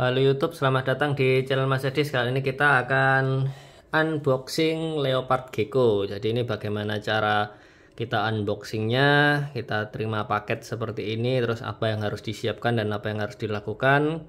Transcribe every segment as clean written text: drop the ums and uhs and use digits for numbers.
Halo YouTube, selamat datang di channel Mas Edis. Kali ini kita akan unboxing leopard gecko. Jadi ini bagaimana cara kita unboxingnya. Kita terima paket seperti ini, terus apa yang harus disiapkan dan apa yang harus dilakukan,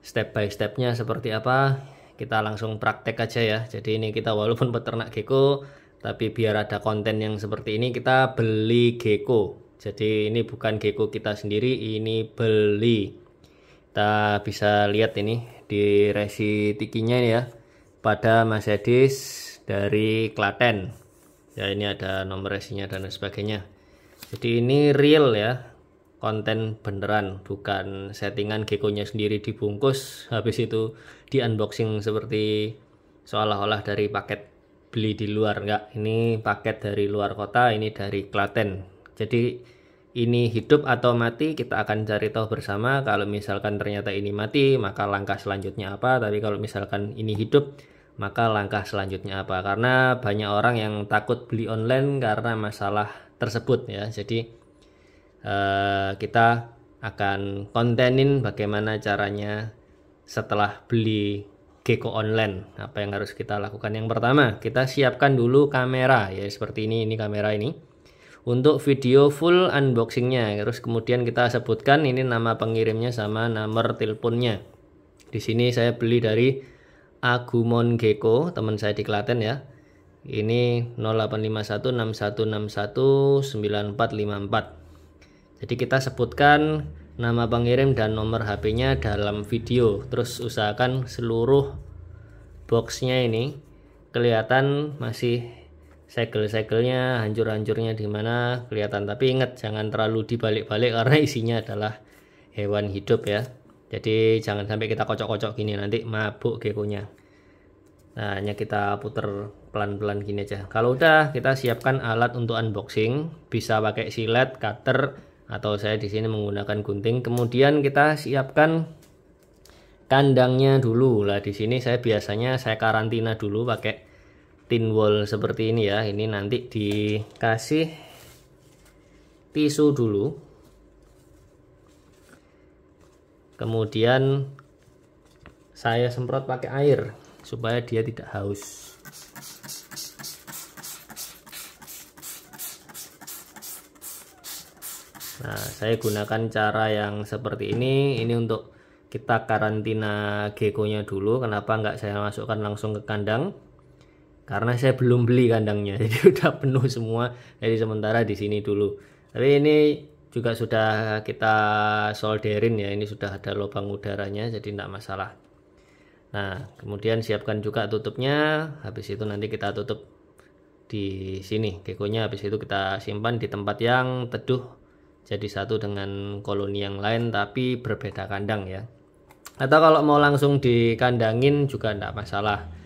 step by stepnya seperti apa. Kita langsung praktek aja ya. Jadi ini kita walaupun peternak gecko, tapi biar ada konten yang seperti ini, kita beli gecko. Jadi ini bukan gecko kita sendiri, ini beli. Kita bisa lihat ini di resi tikinya ya, pada Mas Edis dari Klaten ya. Ini ada nomor resinya dan sebagainya. Jadi ini real ya, konten beneran, bukan settingan geckonya sendiri dibungkus habis itu di unboxing seperti seolah-olah dari paket beli di luar. Enggak, ini paket dari luar kota, ini dari Klaten. Jadi ini hidup atau mati, kita akan cari tahu bersama. Kalau misalkan ternyata ini mati, maka langkah selanjutnya apa? Tapi kalau misalkan ini hidup, maka langkah selanjutnya apa? Karena banyak orang yang takut beli online karena masalah tersebut ya. Jadi kita akan kontenin bagaimana caranya setelah beli gecko online. Apa yang harus kita lakukan? Yang pertama, kita siapkan dulu kamera ya, seperti ini kamera ini untuk video full unboxingnya. Terus kemudian kita sebutkan ini nama pengirimnya sama nomor teleponnya. Di sini saya beli dari Agumon Gecko, teman saya di Klaten ya. Ini 085161619454. Jadi kita sebutkan nama pengirim dan nomor HP-nya dalam video. Terus usahakan seluruh boxnya ini kelihatan masih segel-segelnya, hancur-hancurnya di mana kelihatan. Tapi ingat, jangan terlalu dibalik-balik karena isinya adalah hewan hidup ya. Jadi jangan sampai kita kocok-kocok gini, nanti mabuk geckonya. Nah, hanya kita puter pelan-pelan gini aja. Kalau udah, kita siapkan alat untuk unboxing. Bisa pakai silet, cutter, atau saya di sini menggunakan gunting. Kemudian kita siapkan kandangnya dulu. Lah di sini saya biasanya karantina dulu pakai tin wall seperti ini ya. Ini nanti dikasih tisu dulu, kemudian saya semprot pakai air supaya dia tidak haus. Nah, saya gunakan cara yang seperti ini untuk kita karantina geckonya dulu. Kenapa nggak saya masukkan langsung ke kandang? Karena saya belum beli kandangnya, jadi udah penuh semua. Jadi sementara di sini dulu. Tapi ini juga sudah kita solderin ya. Ini sudah ada lubang udaranya, jadi tidak masalah. Nah, kemudian siapkan juga tutupnya. Habis itu nanti kita tutup di sini geckonya. Habis itu kita simpan di tempat yang teduh, jadi satu dengan koloni yang lain, tapi berbeda kandang ya. Atau kalau mau langsung dikandangin juga tidak masalah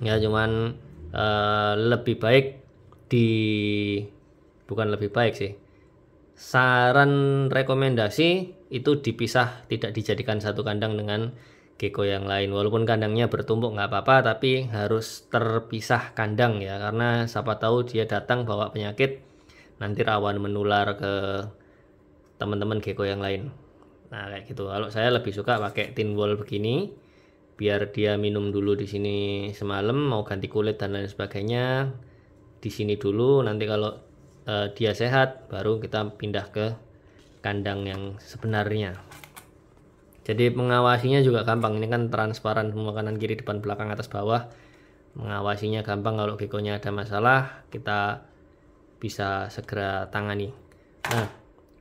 ya, cuman lebih baik bukan lebih baik sih, saran rekomendasi itu dipisah, tidak dijadikan satu kandang dengan gecko yang lain. Walaupun kandangnya bertumpuk nggak apa-apa, tapi harus terpisah kandang ya, karena siapa tahu dia datang bawa penyakit, nanti rawan menular ke teman-teman gecko yang lain. Nah kayak gitu. Kalau saya lebih suka pakai tin wall begini, biar dia minum dulu di sini semalam, mau ganti kulit dan lain sebagainya di sini dulu. Nanti kalau dia sehat, baru kita pindah ke kandang yang sebenarnya. Jadi mengawasinya juga gampang. Ini kan transparan semua, kanan kiri depan belakang atas bawah. Mengawasinya gampang. Kalau geckonya ada masalah, kita bisa segera tangani. Nah,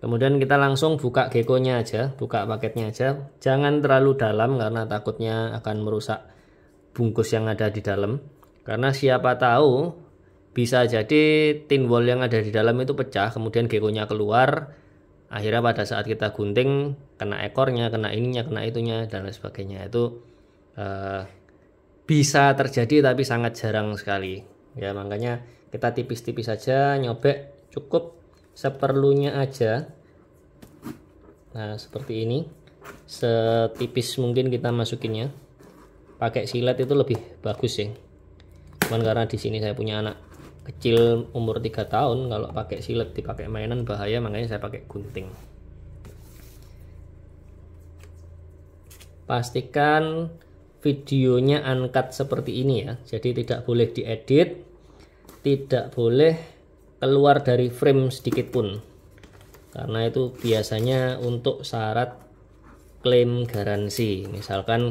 kemudian kita langsung buka geckonya aja, buka paketnya aja. Jangan terlalu dalam karena takutnya akan merusak bungkus yang ada di dalam. Karena siapa tahu bisa jadi tin wall yang ada di dalam itu pecah, kemudian geckonya keluar. Akhirnya pada saat kita gunting, kena ekornya, kena ininya, kena itunya, dan lain sebagainya. Itu bisa terjadi tapi sangat jarang sekali. Ya makanya kita tipis-tipis saja, nyobek cukup seperlunya aja. Nah seperti ini, setipis mungkin kita masukinnya. Pakai silet itu lebih bagus sih. Cuman karena di sini saya punya anak kecil umur 3 tahun, kalau pakai silet dipakai mainan bahaya, makanya saya pakai gunting. pastikan videonya uncut seperti ini ya. Jadi tidak boleh diedit, tidak boleh keluar dari frame sedikit pun, karena itu biasanya untuk syarat klaim garansi. Misalkan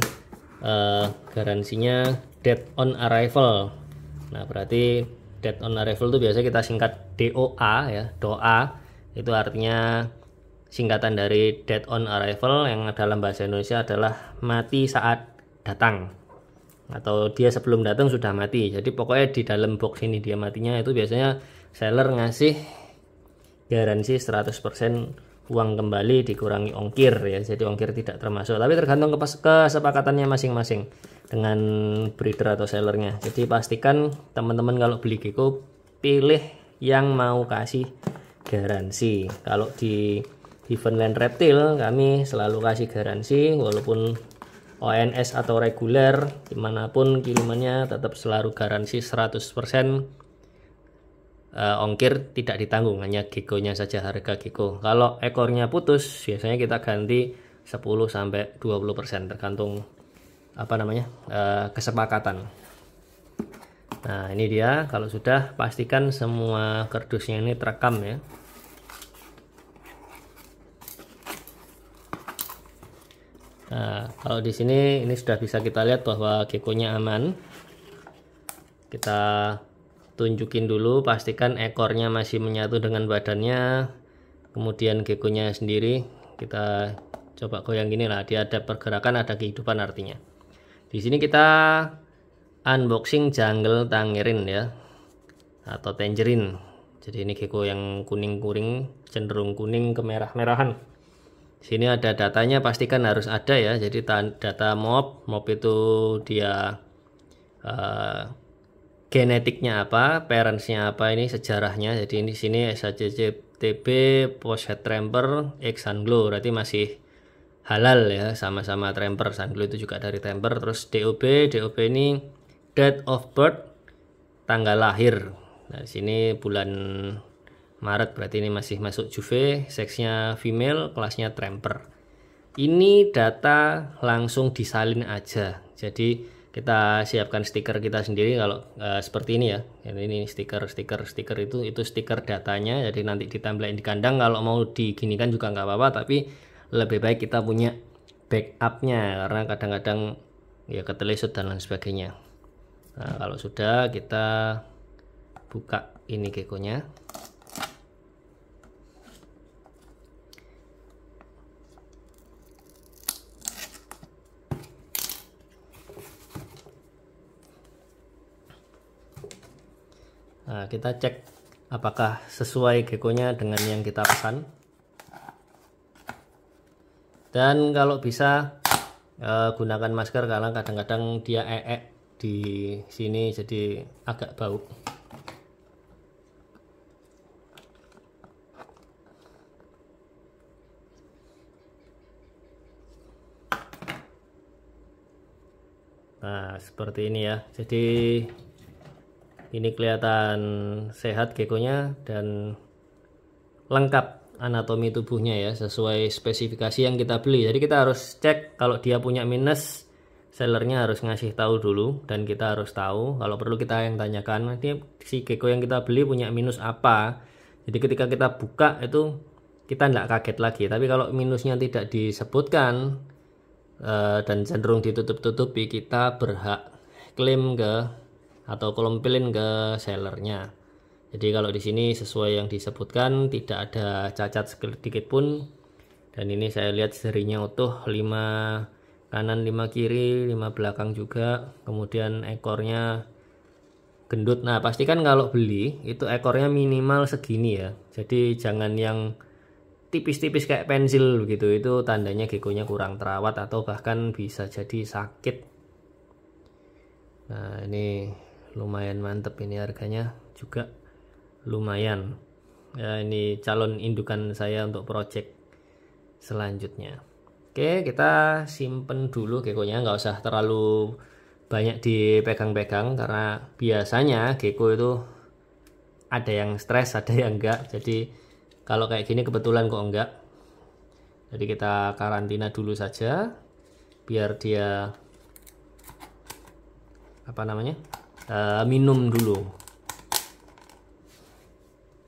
garansinya dead on arrival. Nah, berarti dead on arrival itu biasanya kita singkat DOA ya. DOA itu artinya singkatan dari dead on arrival, yang dalam bahasa Indonesia adalah mati saat datang, atau dia sebelum datang sudah mati. Jadi pokoknya di dalam box ini dia matinya, itu biasanya seller ngasih garansi 100% uang kembali dikurangi ongkir ya. Jadi ongkir tidak termasuk, tapi tergantung kesepakatannya masing-masing dengan breeder atau sellernya. Jadi pastikan teman-teman kalau beli gecko pilih yang mau kasih garansi. Kalau di Heavenland Reptile kami selalu kasih garansi, walaupun ONS atau reguler dimanapun kirimannya tetap selalu garansi 100%. Ongkir tidak ditanggung, hanya geckonya saja, harga gecko. Kalau ekornya putus biasanya kita ganti 10-20%, tergantung kesepakatan. Nah, ini dia. Kalau sudah, pastikan semua kardusnya ini terekam ya. Nah, kalau di sini ini sudah bisa kita lihat bahwa geckonya aman. Kita tunjukin dulu, pastikan ekornya masih menyatu dengan badannya. Kemudian geckonya sendiri kita coba goyang gini lah, dia ada pergerakan, ada kehidupan artinya. Di sini kita unboxing jungle tangerine ya, atau tangerine. Jadi ini gecko yang kuning-kuning, cenderung kuning ke merah-merahan. Sini ada datanya, pastikan harus ada ya. Jadi data MOP itu dia genetiknya apa, parentsnya apa, ini sejarahnya. Jadi ini sini SHCCTB, post head tramper, X Sunglow, berarti masih halal ya, sama-sama tramper. Sunglow itu juga dari tramper. Terus DOB ini date of birth, tanggal lahir. Nah, di sini bulan Maret, berarti ini masih masuk juve, seksnya female, kelasnya tramper. Ini data langsung disalin aja. Jadi kita siapkan stiker kita sendiri kalau seperti ini ya. Ini stiker itu stiker datanya. Jadi nanti ditempelin di kandang, kalau mau diginikan juga nggak apa-apa, tapi lebih baik kita punya backupnya karena kadang-kadang ya ketelesut dan lain sebagainya. Nah, kalau sudah, kita buka ini geckonya. Nah, kita cek apakah sesuai geckonya dengan yang kita pesan. Dan kalau bisa gunakan masker, karena kadang-kadang dia di sini jadi agak bau. Nah, seperti ini ya. Jadi ini kelihatan sehat geckonya dan lengkap anatomi tubuhnya ya, sesuai spesifikasi yang kita beli. Jadi kita harus cek, kalau dia punya minus, sellernya harus ngasih tahu dulu, dan kita harus tahu. Kalau perlu kita yang tanyakan, ini si gecko yang kita beli punya minus apa. Jadi ketika kita buka itu kita tidak kaget lagi. Tapi kalau minusnya tidak disebutkan dan cenderung ditutup-tutupi, kita berhak klaim ke atau klompilin ke sellernya. Jadi kalau di sini sesuai yang disebutkan, tidak ada cacat sedikit pun. Dan ini saya lihat serinya utuh, 5 kanan 5 kiri, 5 belakang juga. Kemudian ekornya gendut. Nah, pastikan kalau beli itu ekornya minimal segini ya. Jadi jangan yang tipis-tipis kayak pensil begitu, itu tandanya geckonya kurang terawat atau bahkan bisa jadi sakit. Nah, ini lumayan mantep, ini harganya juga lumayan ya. Ini calon indukan saya untuk project selanjutnya. Oke, kita simpen dulu geckonya, nggak usah terlalu banyak dipegang-pegang, karena biasanya gecko itu ada yang stres, ada yang enggak. Jadi kalau kayak gini kebetulan kok enggak, jadi kita karantina dulu saja. biar dia minum dulu,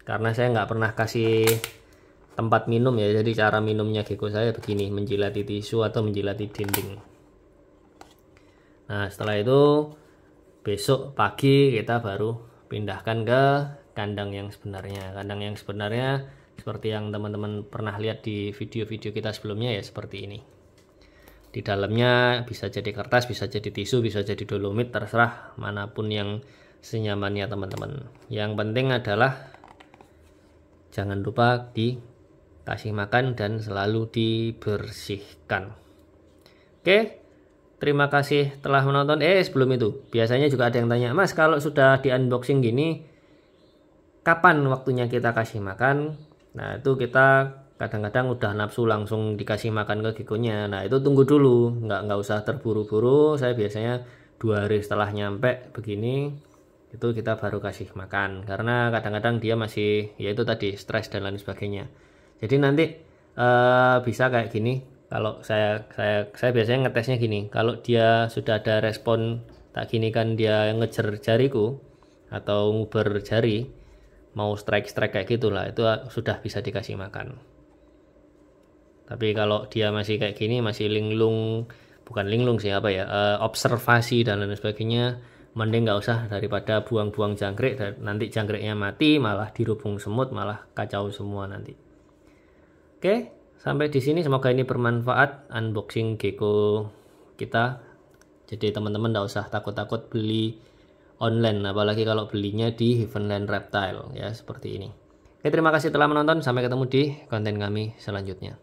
karena saya nggak pernah kasih tempat minum ya. Jadi cara minumnya gecko saya begini, menjilati tisu atau menjilati dinding. Nah setelah itu besok pagi kita baru pindahkan ke kandang yang sebenarnya. Kandang yang sebenarnya seperti yang teman-teman pernah lihat di video-video kita sebelumnya ya, seperti ini. Di dalamnya bisa jadi kertas, bisa jadi tisu, bisa jadi dolomit, terserah manapun yang senyamannya teman-teman. Yang penting adalah jangan lupa dikasih makan dan selalu dibersihkan. Oke, terima kasih telah menonton. Sebelum itu, biasanya juga ada yang tanya, Mas, kalau sudah di unboxing gini, kapan waktunya kita kasih makan? Nah, itu kita kadang-kadang udah nafsu langsung dikasih makan ke geckonya. Nah, itu tunggu dulu, nggak usah terburu-buru. Saya biasanya 2 hari setelah nyampe begini, itu kita baru kasih makan, karena kadang-kadang dia masih, ya itu tadi, stres dan lain sebagainya. Jadi nanti bisa kayak gini. Kalau saya biasanya ngetesnya gini, kalau dia sudah ada respon tak gini kan, dia ngejar jariku atau nguber jari, mau strike kayak gitulah, itu sudah bisa dikasih makan. Tapi kalau dia masih kayak gini, masih linglung, bukan linglung sih, observasi dan lain sebagainya, mending nggak usah, daripada buang-buang jangkrik dan nanti jangkriknya mati, malah dirubung semut, malah kacau semua nanti. Oke, sampai di sini, semoga ini bermanfaat unboxing gecko kita. Jadi teman-teman nggak usah takut-takut beli online, apalagi kalau belinya di Heavenland Reptile ya, seperti ini. Oke, terima kasih telah menonton, sampai ketemu di konten kami selanjutnya.